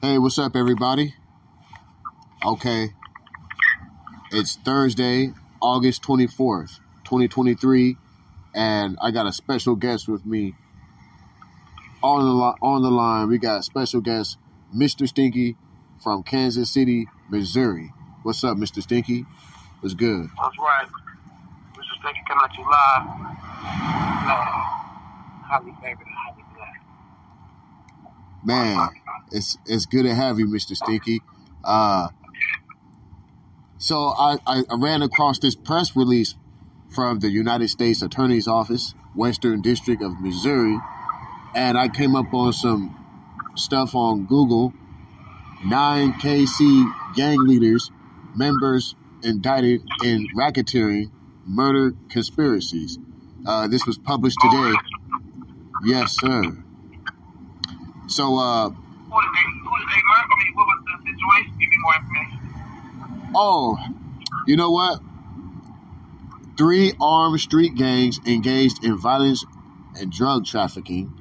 Hey, what's up, everybody? Okay, it's Thursday, August 24th, 2023, and I got a special guest with me on the line. We got special guest, Mr. Stinky from Kansas City, Missouri. What's up, Mr. Stinky? What's good? That's right. Mr. Stinky coming at you live. Highly favored and highly blessed. Man, it's good to have you, Mr. Stinky. So I ran across this press release from the United States Attorney's Office, Western District of Missouri, and I came up on some stuff on Google. 9 KC gang leaders, members indicted in racketeering, murder conspiracies. This was published today. Yes, sir. So, who did they murder? I mean, what was the situation? Give me more information. Oh, you know what? 3 armed street gangs engaged in violence and drug trafficking.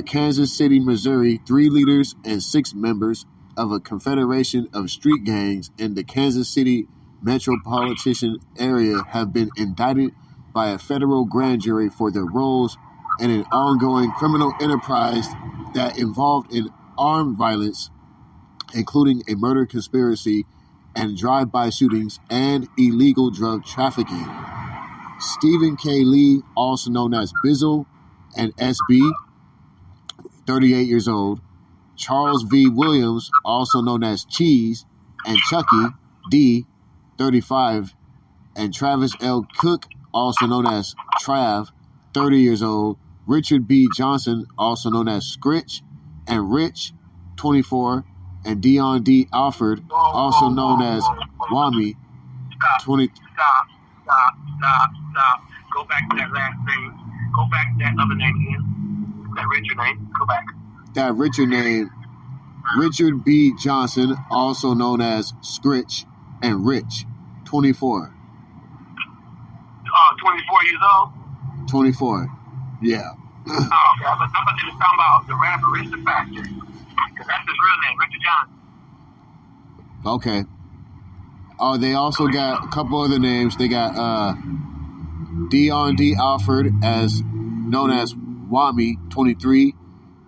Kansas City, Missouri, 3 leaders and 6 members of a confederation of street gangs in the Kansas City metropolitan area have been indicted by a federal grand jury for their roles in an ongoing criminal enterprise that involved in armed violence, including a murder conspiracy and drive-by shootings and illegal drug trafficking. Stephen K. Lee, also known as Bizzle, and SB, 38 years old, Charles V. Williams, also known as Cheese, and Chucky D., 35, and Travis L. Cook, also known as Trav, 30 years old, Richard B. Johnson, also known as Scritch, and Rich, 24, and Dion D. Alford, also known as Wami, 20. Stop. Go back to that last name. Go back to that other name again. That Richard name. Go back. That Richard name, Richard B. Johnson, also known as Scritch, and Rich, 24. 24 years old? 24, yeah. Oh, okay. I thought they were talking about the rapper Richard Factor. Because that's his real name, Richard Johnson. Okay. Oh, they also got a couple other names. They got Dion D. Alford, as known as Wami, 23.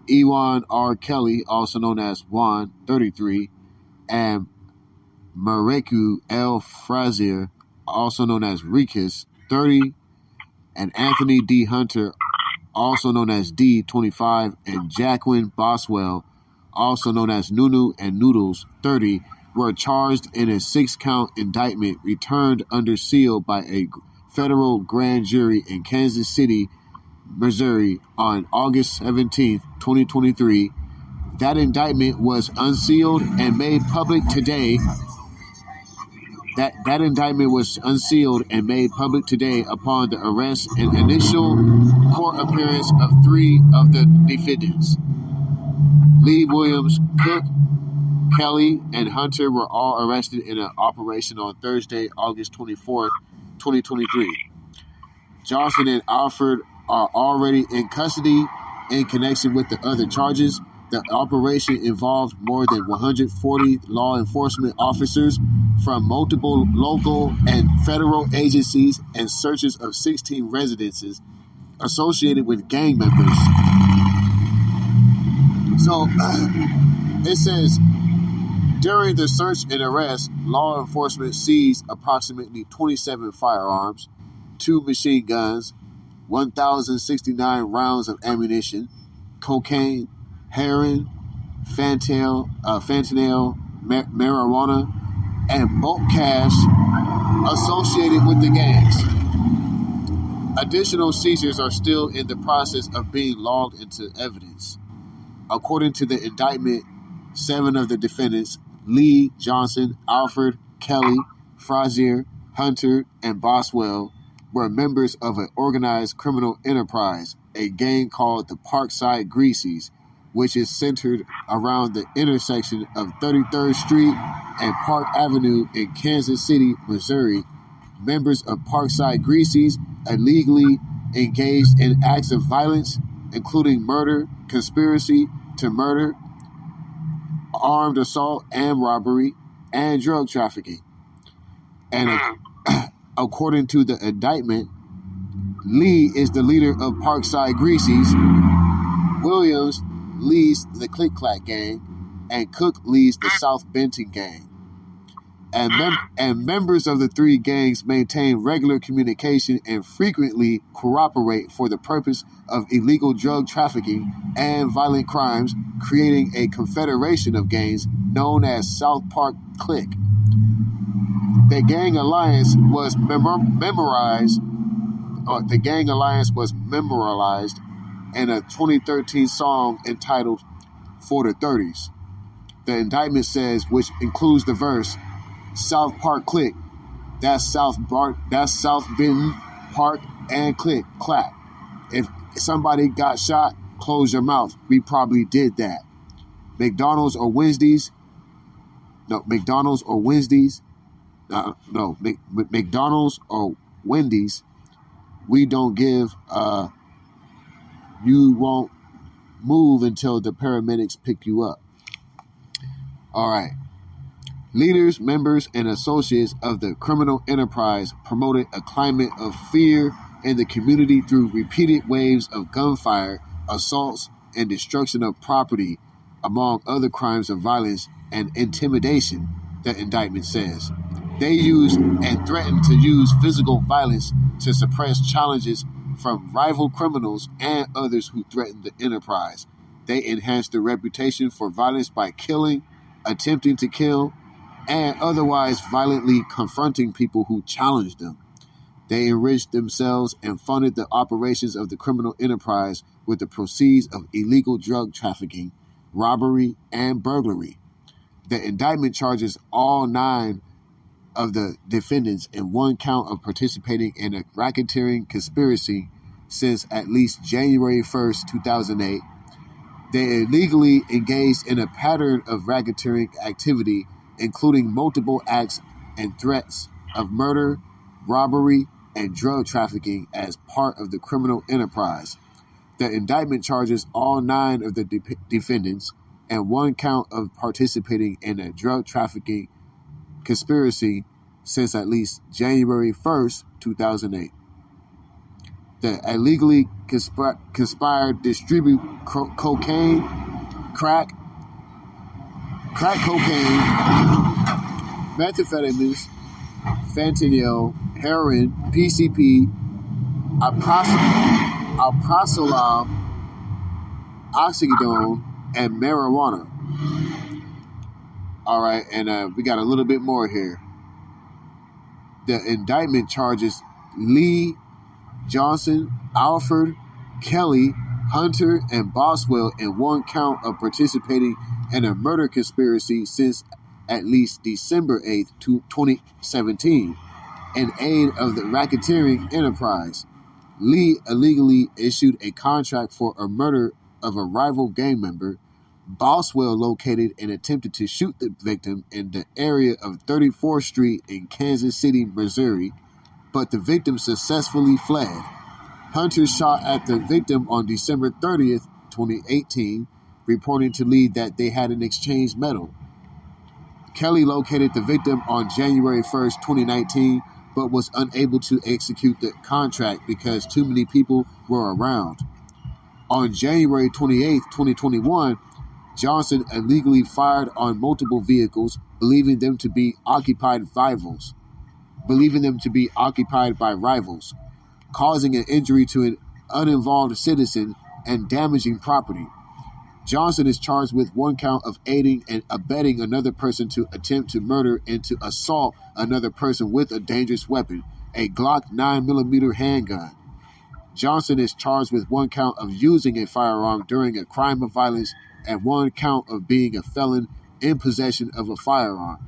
Ewan R. Kelly, also known as Juan, 33. And Mareku L. Frazier, also known as Rikus, 30. And Anthony D. Hunter, also known as D, 25. And Jacqueline Boswell, also known as Nunu and Noodles, 30, were charged in a 6-count indictment returned under seal by a federal grand jury in Kansas City, Missouri on August 17, 2023. That indictment was unsealed and made public today. That indictment was unsealed and made public today upon the arrest and initial court appearance of 3 of the defendants. Lee, Williams, Cook, Kelly, and Hunter were all arrested in an operation on Thursday, August 24th, 2023. Johnson and Alford are already in custody in connection with the other charges. The operation involved more than 140 law enforcement officers from multiple local and federal agencies and searches of 16 residences associated with gang members. So, it says, during the search and arrest, law enforcement seized approximately 27 firearms, 2 machine guns, 1,069 rounds of ammunition, cocaine, heroin, fentanyl, marijuana, and bulk cash associated with the gangs. Additional seizures are still in the process of being logged into evidence. According to the indictment, 7 of the defendants, Lee, Johnson, Alford, Kelly, Frazier, Hunter, and Boswell, were members of an organized criminal enterprise, a gang called the Parkside Greasies, which is centered around the intersection of 33rd Street and Park Avenue in Kansas City, Missouri. Members of Parkside Greasies illegally engaged in acts of violence, including murder, conspiracy to murder, armed assault and robbery and drug trafficking. And according to the indictment, Lee is the leader of Parkside Greasies, Williams leads the Click Clack Gang, and Cook leads the South Benton Gang. And members of the three gangs maintain regular communication and frequently cooperate for the purpose of illegal drug trafficking and violent crimes, creating a confederation of gangs known as South Park Click. The gang alliance was memorialized in a 2013 song entitled For the 30s. The indictment says, which includes the verse, South Park Click, that's South Benton Park and Click Clack. If somebody got shot, close your mouth. We probably did that. McDonald's or Wednesdays, McDonald's or Wendy's, we don't give, you won't move until the paramedics pick you up. All right. Leaders, members, and associates of the criminal enterprise promoted a climate of fear in the community through repeated waves of gunfire, assaults, and destruction of property, among other crimes of violence and intimidation, the indictment says. They used and threatened to use physical violence to suppress challenges from rival criminals and others who threatened the enterprise. They enhanced their reputation for violence by killing, attempting to kill, and otherwise violently confronting people who challenged them. They enriched themselves and funded the operations of the criminal enterprise with the proceeds of illegal drug trafficking, robbery, and burglary. The indictment charges all 9 of the defendants in one count of participating in a racketeering conspiracy since at least January 1st, 2008. They illegally engaged in a pattern of racketeering activity, including multiple acts and threats of murder, robbery, and drug trafficking as part of the criminal enterprise. The indictment charges all 9 of the defendants and one count of participating in a drug trafficking conspiracy since at least January 1st, 2008. They illegally conspired to distribute cocaine, crack cocaine, methamphetamines, fentanyl, heroin, PCP, alprazolam, oxycodone, and marijuana. All right, and we got a little bit more here. The indictment charges Lee, Johnson, Alford, Kelly, Hunter, and Boswell in one count of participating in a murder conspiracy since at least December 8th, 2017, in aid of the racketeering enterprise. Lee illegally issued a contract for a murder of a rival gang member. Boswell located and attempted to shoot the victim in the area of 34th Street in Kansas City, Missouri, but the victim successfully fled. Hunter shot at the victim on December 30th, 2018, reporting to Lee that they had an exchange medal. Kelly located the victim on January 1st, 2019, but was unable to execute the contract because too many people were around. On January 28th, 2021, Johnson illegally fired on multiple vehicles, believing them to be occupied by rivals, causing an injury to an uninvolved citizen and damaging property. Johnson is charged with one count of aiding and abetting another person to attempt to murder and to assault another person with a dangerous weapon, a Glock 9mm handgun. Johnson is charged with one count of using a firearm during a crime of violence and one count of being a felon in possession of a firearm.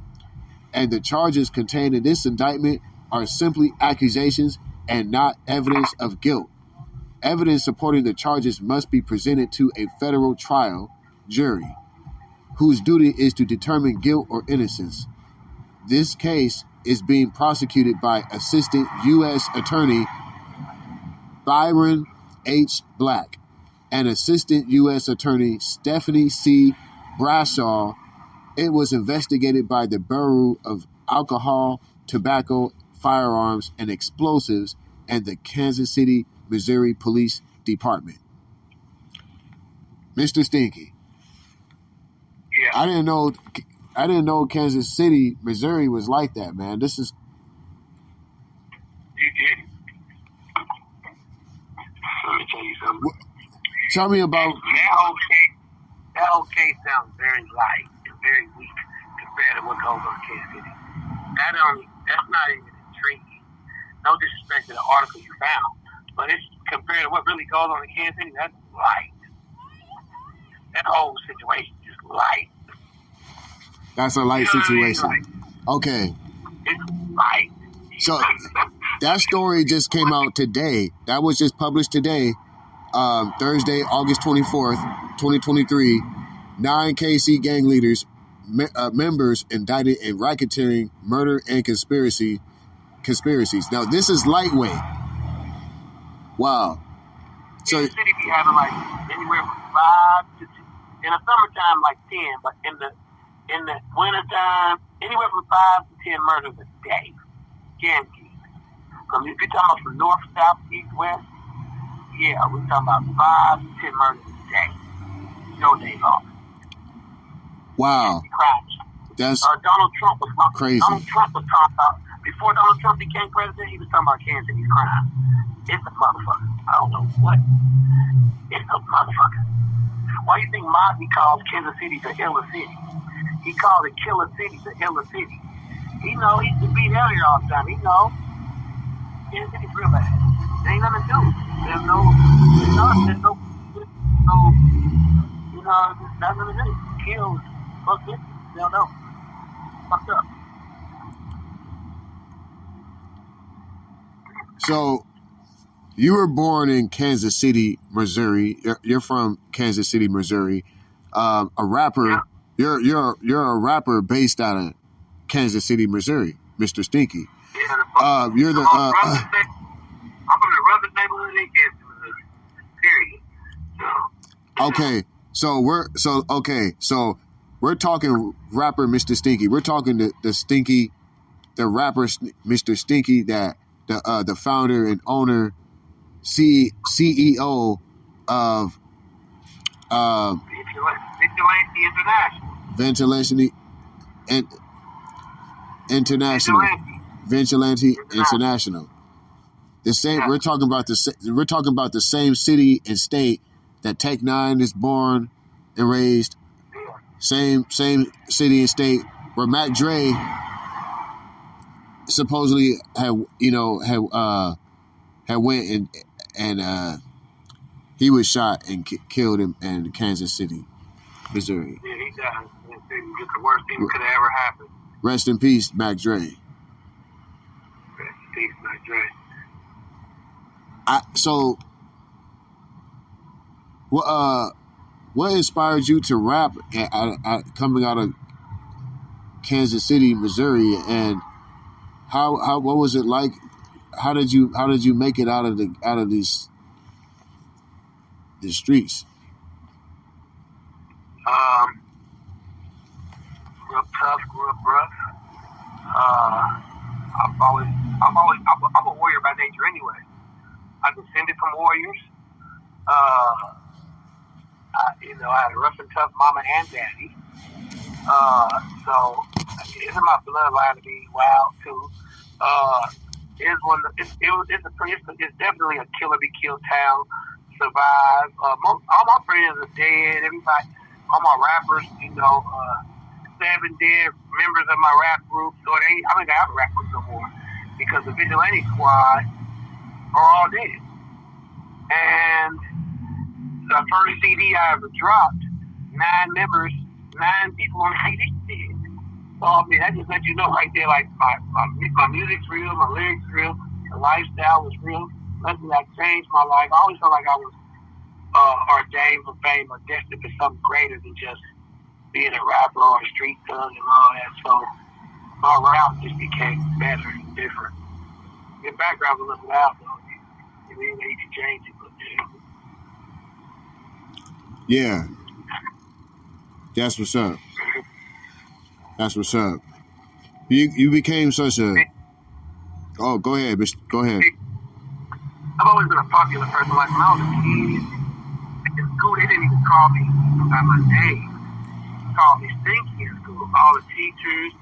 And the charges contained in this indictment are simply accusations and not evidence of guilt. Evidence supporting the charges must be presented to a federal trial jury, whose duty is to determine guilt or innocence. This case is being prosecuted by Assistant U.S. Attorney Byron H. Black and Assistant U.S. Attorney Stephanie C. Brashaw It was investigated by the Bureau of Alcohol, Tobacco, Firearms, and Explosives and the Kansas City, Missouri Police Department. Mr. Stinky. Yeah. I didn't know Kansas City, Missouri was like that, man. This is. You did. Let me tell you something. Tell me about. That whole case sounds very light and very weak compared to what goes on in Kansas City. That's not even intriguing. No disrespect to the article you found, but it's compared to what really goes on in Kansas City. That's light. That whole situation is light. That's a light situation. Like, okay. it's light. So that story just came out today. That was just published today, Thursday, August 24th, 2023. 9 KC gang leaders, members indicted in racketeering, murder, and conspiracies. Now, this is lightweight. Wow. So the city be having like anywhere from 5 to 10. In the summertime, like 10, but in the wintertime, anywhere from 5 to 10 murders a day. Guaranteed. If you're talking about from north, south, east, west, yeah, we're talking about 5 to 10 murders a day. No days off. Wow. That's Donald Trump was talking. crazy. Donald Trump was talking about, before Donald Trump became president, he was talking about Kansas City's crime. It's a motherfucker. I don't know what. It's a motherfucker. Why do you think Mosby calls Kansas City the iller city? He called the killer city the iller city. He know he used to be down here all the time. He know Kansas City's real bad. There ain't nothing to do. There's no, there's no, nothing to do. Kills, fuck it. They don't know. Fucked up. So, you were born in Kansas City, Missouri. You're from Kansas City, Missouri. A rapper. Yeah. You're a rapper based out of Kansas City, Missouri, Mr. Stinky. Yeah, you're the. I'm from the roughest neighborhood in Kansas, Missouri. Period. So we're talking rapper Mr. Stinky. We're talking the Stinky, the rapper Mr. Stinky, that the founder and owner, CEO of Vigilante International. Vigilante International. The same. Yeah. We're talking about the same city and state that Tech Nine is born and raised. Yeah. Same city and state where Mac Dre supposedly had went and he was shot and killed in Kansas City, Missouri. Yeah, he died. It's the worst thing that could have ever happened. Rest in peace, Mac Dre. Rest in peace, Mac Dre. What inspired you to rap coming out of Kansas City, Missouri, and what was it like? How did you make it out of the streets? Real tough, grew up rough. I'm a warrior by nature anyway. I descended from warriors. I had a rough and tough mama and daddy. So it's in my bloodline to be wild too. It's definitely a killer be killed town. Survive. All my friends are dead. Everybody, all my rappers, 7 dead members of my rap group. So I don't even have a rap group no more because the Vigilante Squad are all dead. And the first CD I ever dropped, 9 people on the CD did. So I mean, that just lets you know right there, like my music's real, my lyrics real, the lifestyle was real. Nothing that changed my life. I always felt like I was ordained for fame or destined for something greater than just being a rapper or a street thug and all that. So my route just became better and different. Your background's a little loud though. You need to change it, but yeah. That's what's up. That's what's up. You became such a. Oh, go ahead. Go ahead. I've always been a popular person. Like when I was a kid in school, they didn't even call me by my name. They called me Stinky in school. All the teachers,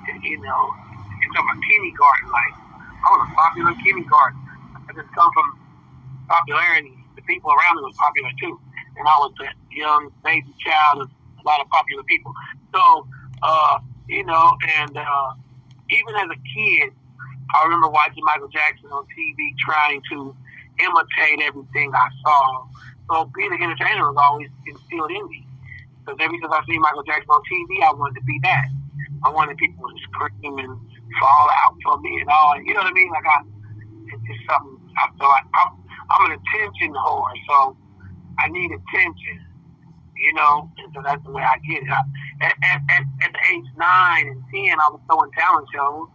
and, you know, it's on my kindergarten. Like I was a popular kindergarten. I just come from popularity. The people around me was popular too, and I was that young baby child of a lot of popular people. So, you know, and even as a kid, I remember watching Michael Jackson on TV, trying to imitate everything I saw. So being an entertainer was always instilled in me. Because every time I see Michael Jackson on TV, I wanted to be that. I wanted people to scream and fall out for me and all. You know what I mean? Like it's just something. I feel like I'm an attention whore, so I need attention. You know, and so that's the way I get it. At the age 9 and 10, I was throwing talent shows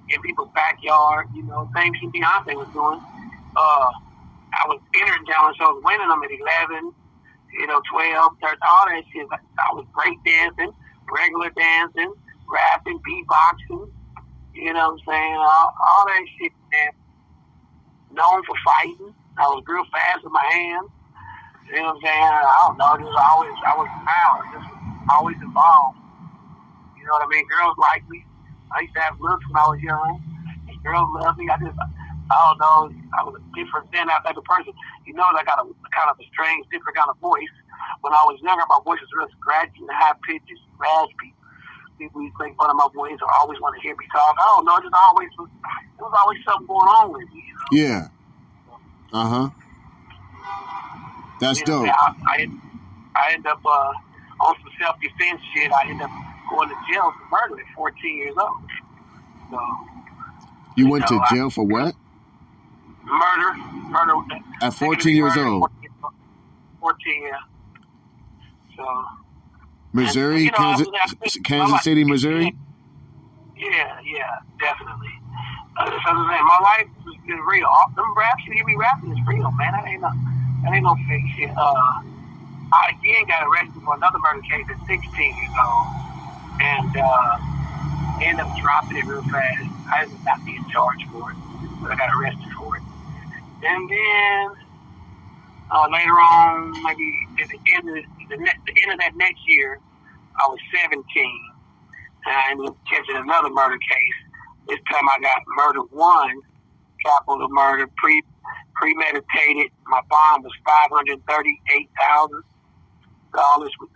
in people's backyard, you know, same thing Beyonce was doing. I was entering talent shows, winning them at 11, you know, 12, 13, all that shit. I was break dancing, regular dancing, rapping, beatboxing, you know what I'm saying? All that shit, man. Known for fighting. I was real fast with my hands. You know what I'm saying? I don't know, I was proud, just always involved. You know what I mean? Girls like me. I used to have looks when I was young. Girls love me. I don't know. I was a different standout type of person. You know, I got a kind of a strange, different kind of voice. When I was younger, my voice was real scratchy and high pitches, raspy. People used to make fun of my voice or always want to hear me talk. I don't know. There was always something going on with me. You know? Yeah. That's dope. I end up on some self-defense shit. I end up going to jail for murder at 14 years old. So, you went to jail for what? Murder. At 14 years old? 14, yeah. So. Missouri? And, you know, Kansas City, Missouri? Yeah, definitely. So my life has been real. Them raps, you hear me rapping, is real, man. That ain't no fake shit. I again got arrested for another murder case at 16 years old. And ended up dropping it real fast. I ended up not being charged for it, but I got arrested for it. And then later on, maybe at the end of that next year, I was 17, and I ended up catching another murder case. This time I got murder 1, capital murder, premeditated. My bond was $538,000,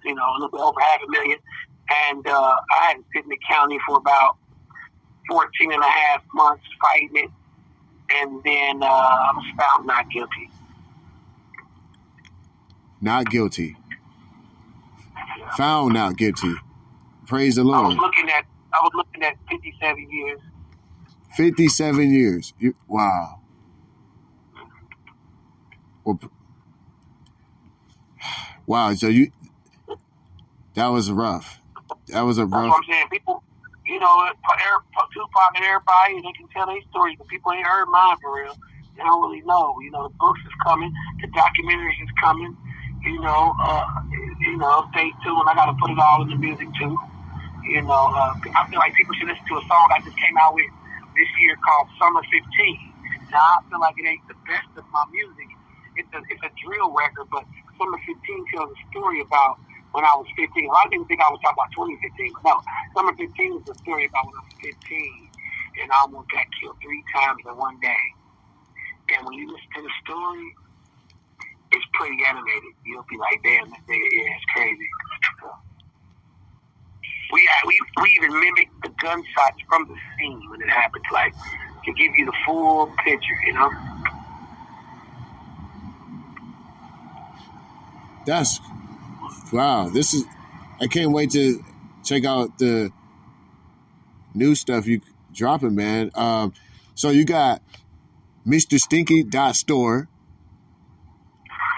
you know, a little bit over $500,000. And I had to sit in the county for about 14 and a half months fighting it. And then I was found not guilty. Not guilty. Found not guilty. Praise the Lord. I was looking at 57 years. 57 years. Wow. Well, wow. So that was rough. That was a rough. That's what I'm saying. People, you know, Tupac and everybody, they can tell their stories, but people ain't heard mine for real. They don't really know. You know, the books is coming, the documentaries is coming. You know, stay tuned. I got to put it all in the music too. You know, I feel like people should listen to a song I just came out with this year called Summer 15. Now I feel like it ain't the best of my music. It's a drill record, but Summer 15 tells a story about when I was 15. A lot of people think I was talking about 2015, but no. Summer 15 is a story about when I was 15, and I almost got killed 3 times in one day. And when you listen to the story, it's pretty animated. You'll be like, damn, this nigga, yeah, it's crazy. So, we even mimicked the gunshots from the scene when it happened, like, to give you the full picture, you know? That's, wow, I can't wait to check out the new stuff you dropping, man. So you got MrStinky.store.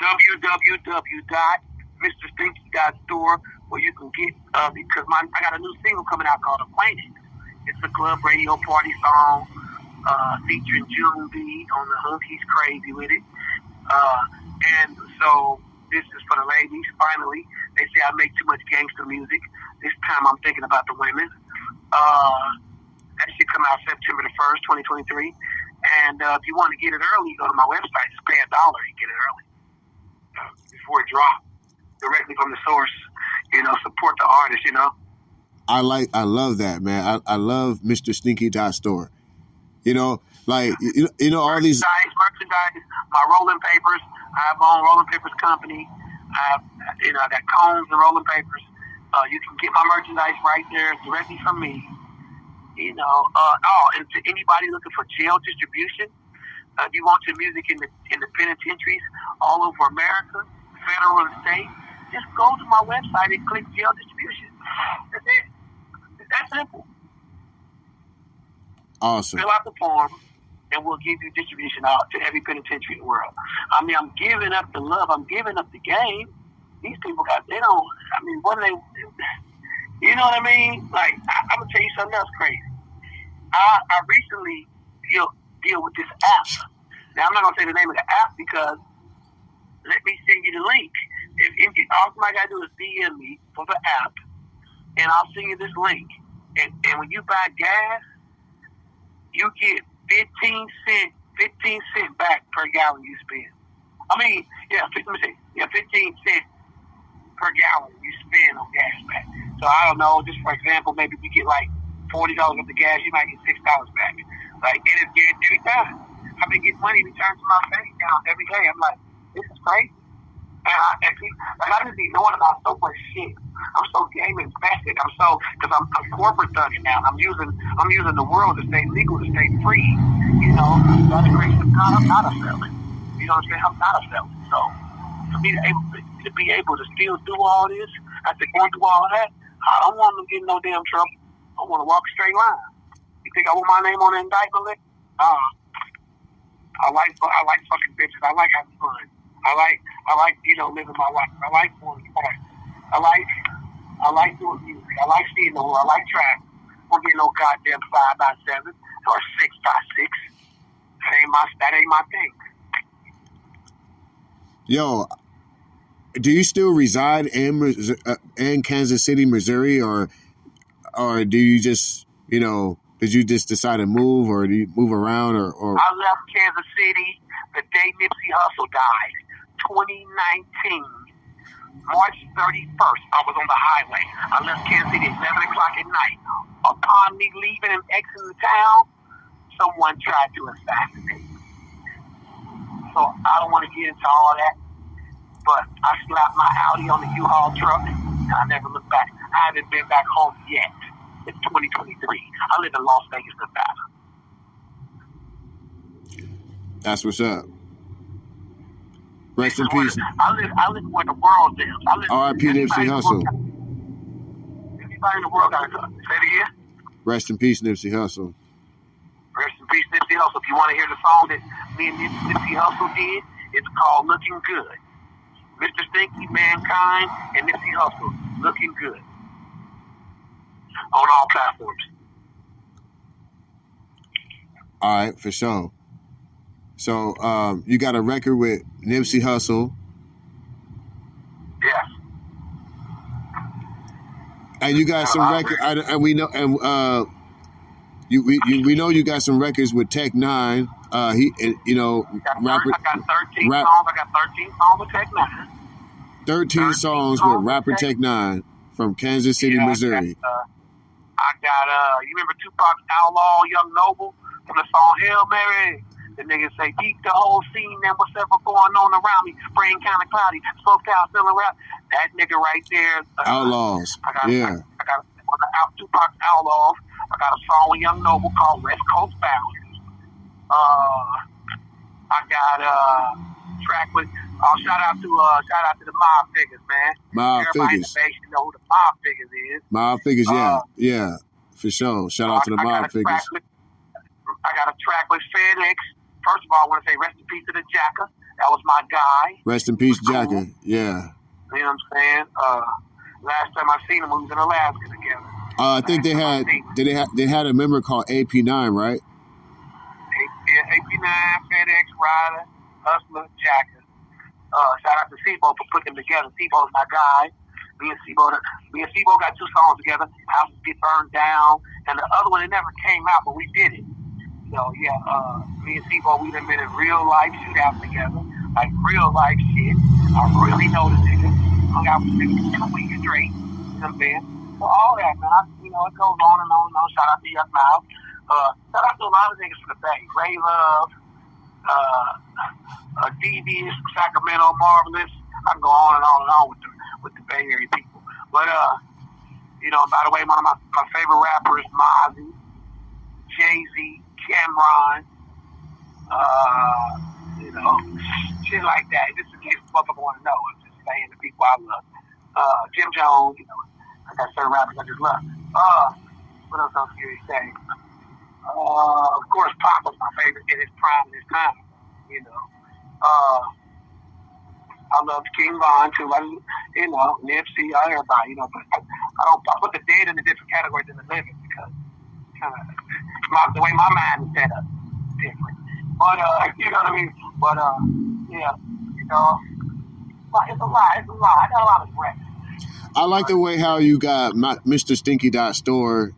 www.MrStinky.store, where you can get, because I got a new single coming out called Acquainted. It's a club radio party song featuring June B on the hook. He's crazy with it. And so this is for the ladies, finally. They say I make too much gangster music. This time I'm thinking about the women. That should come out September the 1st, 2023. And if you want to get it early, go to my website. Just pay $1. You get it early before it drops directly from the source. Support the artist. I love that, man. I love Mr. Stinky Store. All these merchandise, my rolling papers. I have my own rolling papers company. I got cones and rolling papers. You can get my merchandise right there directly from me. And to anybody looking for jail distribution, if you want your music in the penitentiaries all over America, federal and state, just go to my website and click jail distribution. That's it. It's that simple. Awesome. Fill out the form, and we'll give you distribution out to every penitentiary in the world. I mean, I'm giving up the love. I'm giving up the game. These people what do they, you know what I mean? Like, I'm going to tell you something else crazy. I recently deal with this app. Now, I'm not going to say the name of the app because let me send you the link. If all somebody got to do is DM me for the app, and I'll send you this link. And when you buy gas, you get 15 cents back per gallon you spend. 15 cents per gallon you spend on gas back. So I don't know, just for example, maybe if you get like $40 of the gas, you might get $6 back. Like, and it's good every time. I've been getting money returned to my bank account every day. I'm like, this is crazy. And I just be knowing about so much shit. I'm so game invested. Because I'm corporate thugging now. I'm using the world to stay legal, to stay free. By the grace of God, I'm not a felon. You know what I'm saying? I'm not a felon. So for me to be able to still do all this, after going through all that, I don't want them to get in no damn trouble. I want to walk a straight line. You think I want my name on the indictment list? I like fucking bitches. I like having fun. I like living my life. I like doing sports. I like doing music. I like seeing the world. I like travel. I don't get no goddamn 5x7 or 6x6. That ain't my thing. Yo, do you still reside in Kansas City, Missouri, or do you just did you just decide to move, or do you move around, or? I left Kansas City the day Nipsey Hussle died, 2019, March 31st. I was on the highway. I left Kansas City at 11 o'clock at night. Upon me leaving and exiting the town, someone tried to assassinate me. So I don't want to get into all that, but I slapped my Audi on the U-Haul truck, and I never looked back. I haven't been back home yet. It's 2023. I live in Las Vegas, Nevada. That's what's up. Rest in peace. I live where the world is. R.I.P. Nipsey Hussle. Everybody in the world got to say it again. Rest in peace, Nipsey Hussle. Rest in peace, Nipsey Hussle. If you want to hear the song that me and Nipsey Hussle did, it's called Looking Good. Mr. Stinky, Mankind, and Nipsey Hussle, Looking Good. On all platforms. All right, for sure. So you got a record with Nipsey Hussle. Yes. And you got some record, and we know, and we know you got some records with Tech Nine. Rapper. I got 13 songs. I got 13 songs with Tech Nine. 13 songs with rapper Tech Nine from Kansas City, Missouri. I got you remember Tupac's Outlaw, Young Noble from the song Hail Mary? The nigga say, deep the whole scene and whatever going on around me. Spraying kind of cloudy, smoked out, feeling around. That nigga right there. Outlaws. I got Tupac's Outlaws. I got a song with Young Noble called West Coast Bound. I got a track with shout out to the Mob Figures, man. Mob Figures. Everybody know who the Mob Figures is. Mob Figures, yeah, for sure. Shout out to the Mob Figures. I got a track with FedEx. First of all, I want to say rest in peace to the Jacker. That was my guy. Rest in peace, Jacker. Yeah. You know what I'm saying? Last time I seen him, we was in Alaska together. I think they had a member called AP9, right? Yeah, AP9, FedEx, Ryder, Hustler, Jacker. Shout out to Sebo for putting them together. Sebo's my guy. Me and Sibo got 2 songs together. Houses Get Burned Down, and the other one it never came out, but we did it. So yeah, me and Sibo, we done been in real life shootouts together, like real life shit. I really know the nigga. Hung out with niggas 2 weeks straight. You know what I'm saying? So all that, man. It goes on and on and on. Shout out to Yuck Mouth. Shout out to a lot of niggas from the Bay. Ray Love, DB, Sacramento, Marvelous. I can go on and on and on with the Bay Area people. But by the way, one of my favorite rappers, Mozzie, Jay-Z, Cameron, shit like that. This is what I want to know. I'm just saying the people I love. Jim Jones, I got certain rappers I just love. What else else can you say? Of course, Pop was my favorite in his prime and his time. I love King Von too. Nipsey, everybody. But I put the dead in a different category than the living because kind of the way my mind is set up different. But you know what I mean. But yeah, it's a lot. It's a lot. I got a lot of regrets. I like the way how you got Mr. Stinky.store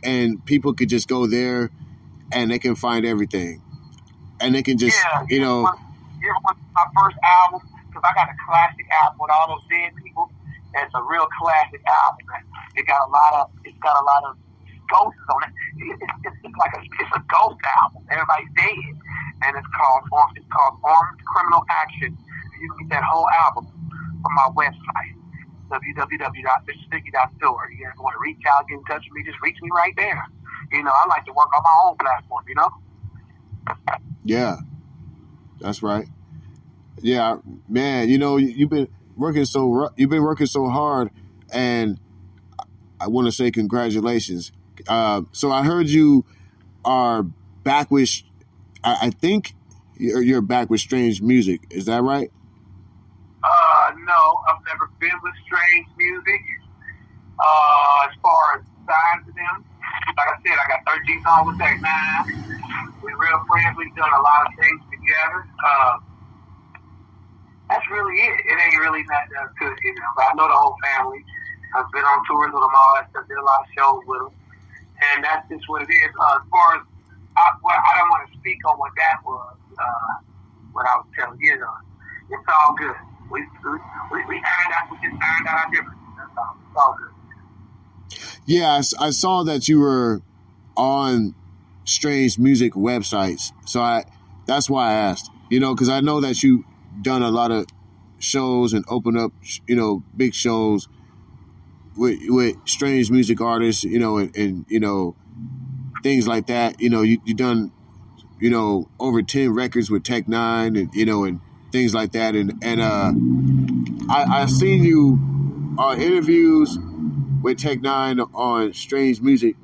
and people could just go there and they can find everything. And they can just, my first album, because I got a classic album with all those dead people. It's a real classic album. It's got a lot of ghosts on it. It's a ghost album. Everybody's dead. And it's called Armed Criminal Action. You can get that whole album from my website. www.mrstinky.store. You guys want to reach out, get in touch with me, just reach me right there. I like to work on my own platform, Yeah, that's right. Yeah, man, you've been working so hard, and I want to say congratulations. So I heard you are back with, I think you're back with Strange Music. Is that right? No, I've never been with Strange Music. As far as signed to them, like I said, I got 13 songs with Tech Nine. We're real friends. We've done a lot of things together. That's really it. It ain't really nothing else to it, But I know the whole family. I've been on tours with them, all that stuff. Did a lot of shows with them, and that's just what it is. As far as I don't want to speak on what that was. What I was telling you, it's all good. We ironed out. We just ironed out our differences. That's all. It's all good. Yeah, I saw that you were on Strange Music websites, so that's why I asked. Because I know that you done a lot of shows and open up, big shows with Strange Music artists, and things like that. You done, over 10 records with Tech Nine, and and things like that, and I seen you on interviews with Tech Nine on Strange Music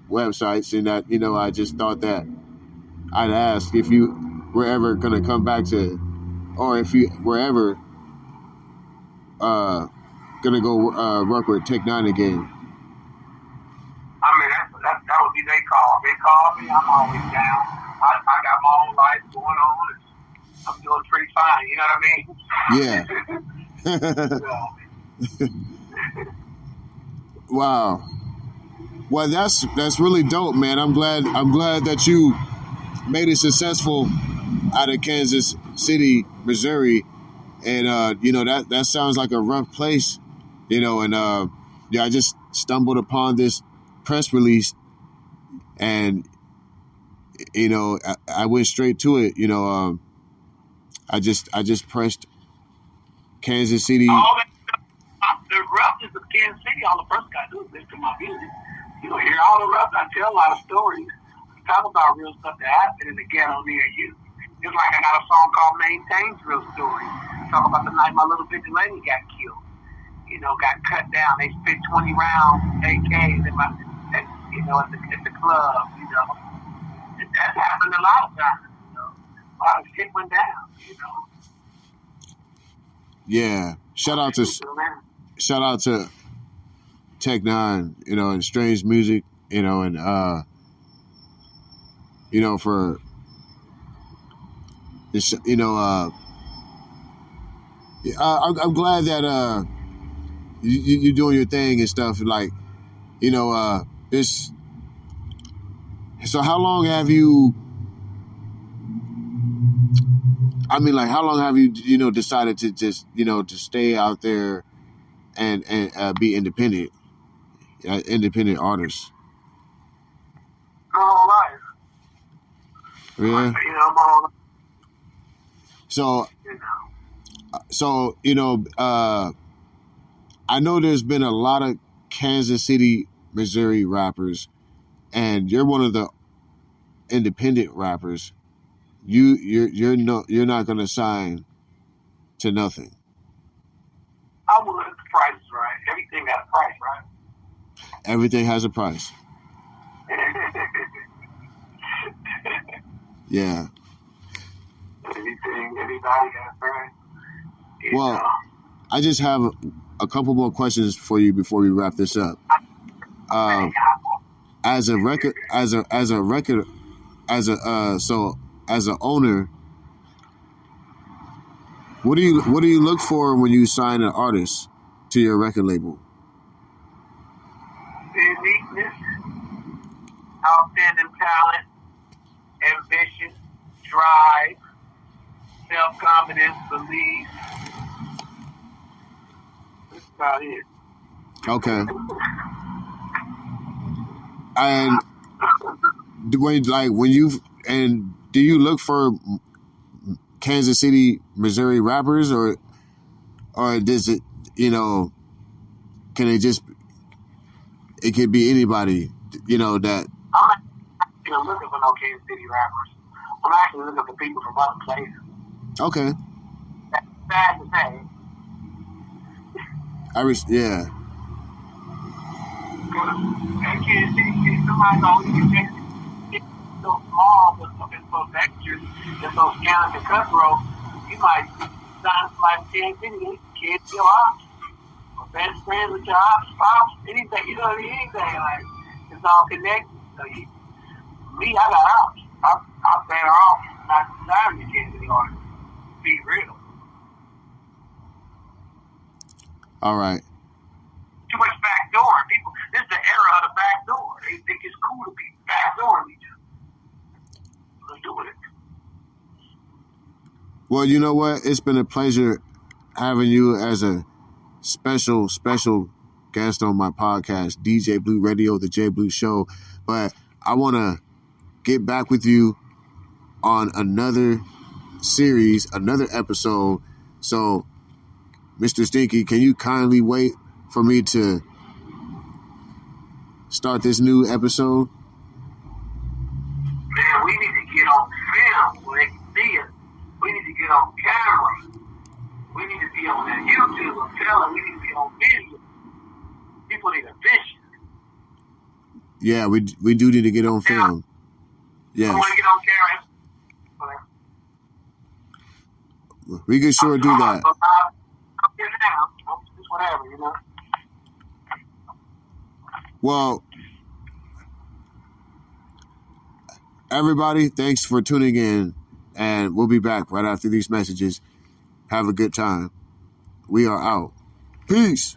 websites, and that I just thought that I'd ask if you were ever gonna come back to, or if you were ever gonna go work with Tech Nine again. I mean, that would be their call. They call me, I'm always down. I got my own life going on. I'm doing pretty fine. You know what I mean? Yeah. Wow. Well, that's really dope, man. I'm glad that you made it successful out of Kansas City, Missouri, and that sounds like a rough place, and I just stumbled upon this press release, and I went straight to it. I just pressed Kansas City. All that stuff, the roughness of Kansas City, all the person got to do is listen to my music. Hear all the rough. I tell a lot of stories. Talk about real stuff that happened in the ghetto near you. Just like I got a song called Maintain's Real Story. Talk about the night my little vigilante got killed. Got cut down. They spit 20 rounds, AKs at the club. That happened a lot of times. A lot of shit went down. Yeah. Shout out to Tech Nine, and Strange Music, and for this, I'm glad that you doing your thing and stuff. Like, this. So how long have you? I mean, like, how long have you, decided to just, to stay out there and be independent artists? My whole life. Yeah. My whole life. So, I know there's been a lot of Kansas City, Missouri rappers, and you're one of the independent rappers. You're not gonna sign to nothing. I would if the price is right. Everything got a price, right? Everything has a price. Yeah. Everybody got a price. Well, I just have a couple more questions for you before we wrap this up. As an owner, what do you look for when you sign an artist to your record label? Uniqueness, outstanding talent, ambition, drive, self-confidence, belief. That's about it. Okay. And do you look for Kansas City, Missouri rappers, or does it, can it could be anybody, that. I'm not actually looking for no Kansas City rappers. I'm actually looking for people from other places. Okay. That's sad to say. Yeah. Somebody's always it's so small, but it's so textured, it's so scandalous and cutthroat. You might sign somebody in Kansas City, kids, your ops, or best friends with your ops, pops, anything, anything. Like, it's all connected. So I got ops. I'll say off, not sign the Kansas City artists. Be real. All right. Too much backdooring. People, this is the era of the backdoor. They think it's cool to be backdooring each other. Let's do it. Well, you know what? It's been a pleasure having you as a special guest on my podcast, DJ Blue Radio, the JBLUE Show. But I want to get back with you on another series, another episode. So, Mr. Stinky, can you kindly wait for me to start this new episode? Man, we need to get on film so they can see us. We need to get on camera. We need to be on that YouTube. I'm telling. We need to be on video. People need a vision. Yeah, we do need to get on film. Yes. I want to get on camera. We can sure do that. Just whatever, Well, everybody, thanks for tuning in, and we'll be back right after these messages. Have a good time. We are out. Peace.